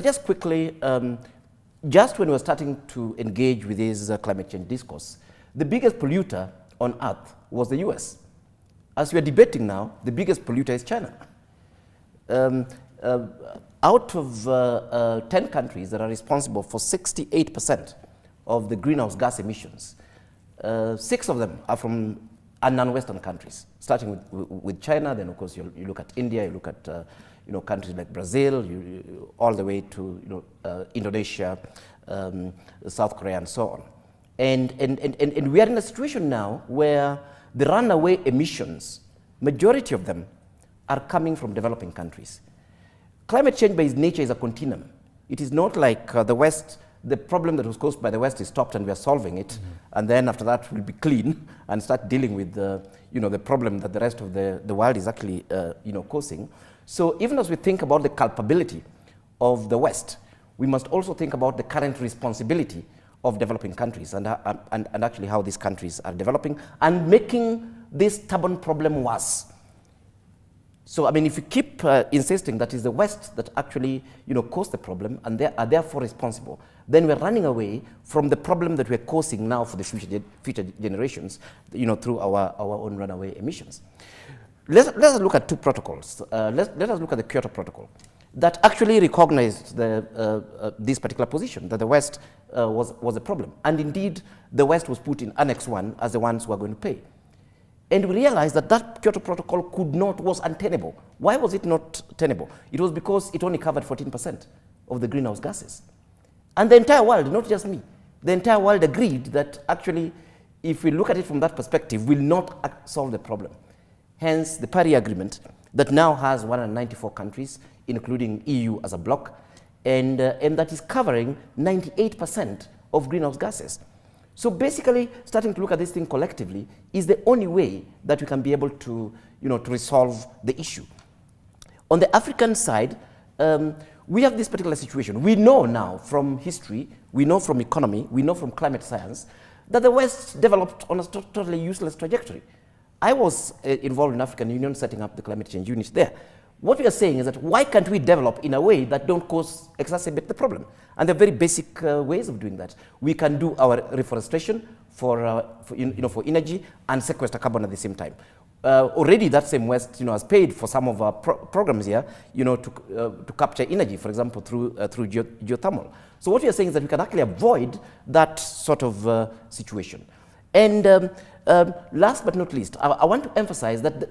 But just quickly, just when we were starting to engage with this climate change discourse, the biggest polluter on Earth was the US. As we are debating now, the biggest polluter is China. Out of 10 countries that are responsible for 68% of the greenhouse gas emissions, 6 of them are from non-Western countries, starting with China. Then, of course, you look at India, you look at countries like Brazil, all the way to Indonesia, South Korea, and so on. And we are in a situation now where the runaway emissions, majority of them, are coming from developing countries. Climate change by its nature is a continuum. It is not like the West. The problem that was caused by the West is stopped and we are solving it, and then after that we'll be clean and start dealing with the problem that the rest of the world is actually causing. So even as we think about the culpability of the West, we must also think about the current responsibility of developing countries and actually how these countries are developing and making this stubborn problem worse. So, I mean, if you keep insisting that it's the West that actually, caused the problem and they are therefore responsible, then we're running away from the problem that we're causing now for the future generations, through our own runaway emissions. Let us look at 2 protocols. Let us look at the Kyoto Protocol that actually recognized this particular position, that the West was a problem. And indeed, the West was put in Annex 1 as the ones who are going to pay. And we realized that that Kyoto Protocol was untenable. Why was it not tenable? It was because it only covered 14% of the greenhouse gases. And the entire world, not just me, the entire world agreed that actually, if we look at it from that perspective, will not solve the problem. Hence, the Paris Agreement that now has 194 countries, including EU as a bloc, and that is covering 98% of greenhouse gases. So basically, starting to look at this thing collectively is the only way that we can be able to, to resolve the issue. On the African side, we have this particular situation. We know now from history, we know from economy, we know from climate science, that the West developed on a totally useless trajectory. I was involved in African Union setting up the climate change unit there. What we are saying is that why can't we develop in a way that don't exacerbate the problem? And there are very basic ways of doing that. We can do our reforestation for energy and sequester carbon at the same time. Already that same West has paid for some of our programs here to capture energy, for example, through geothermal. So what we are saying is that we can actually avoid that sort of situation. And last but not least, I want to emphasize that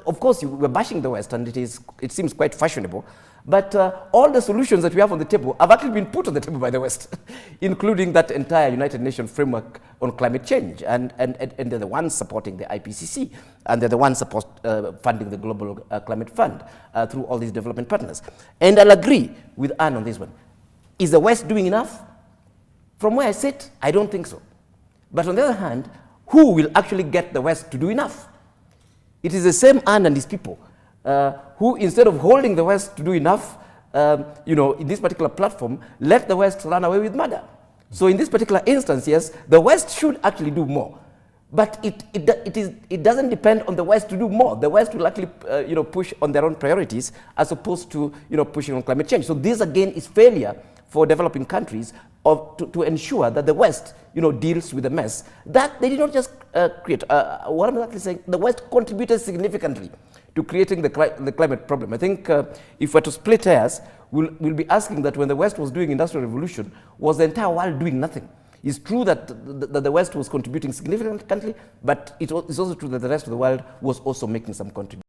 of course, we're bashing the West, and it seems quite fashionable, but all the solutions that we have on the table have actually been put on the table by the West, including that entire United Nations framework on climate change, and they're the ones supporting the IPCC, and they're the ones funding the Global Climate Fund through all these development partners. And I'll agree with Anne on this one. Is the West doing enough? From where I sit, I don't think so. But on the other hand, who will actually get the West to do enough? It is the same Anne and his people who, instead of holding the West to do enough, in this particular platform, let the West run away with murder. So in this particular instance, yes, the West should actually do more. But it doesn't depend on the West to do more. The West will actually push on their own priorities as opposed to pushing on climate change. So this again is failure for developing countries to ensure that the West deals with the mess that they did not just create. What I'm actually saying, the West contributed significantly to creating the climate problem. I think if we're to split hairs, we'll be asking that when the West was doing Industrial Revolution, was the entire world doing nothing? It's true that the West was contributing significantly, but it's also true that the rest of the world was also making some contribution.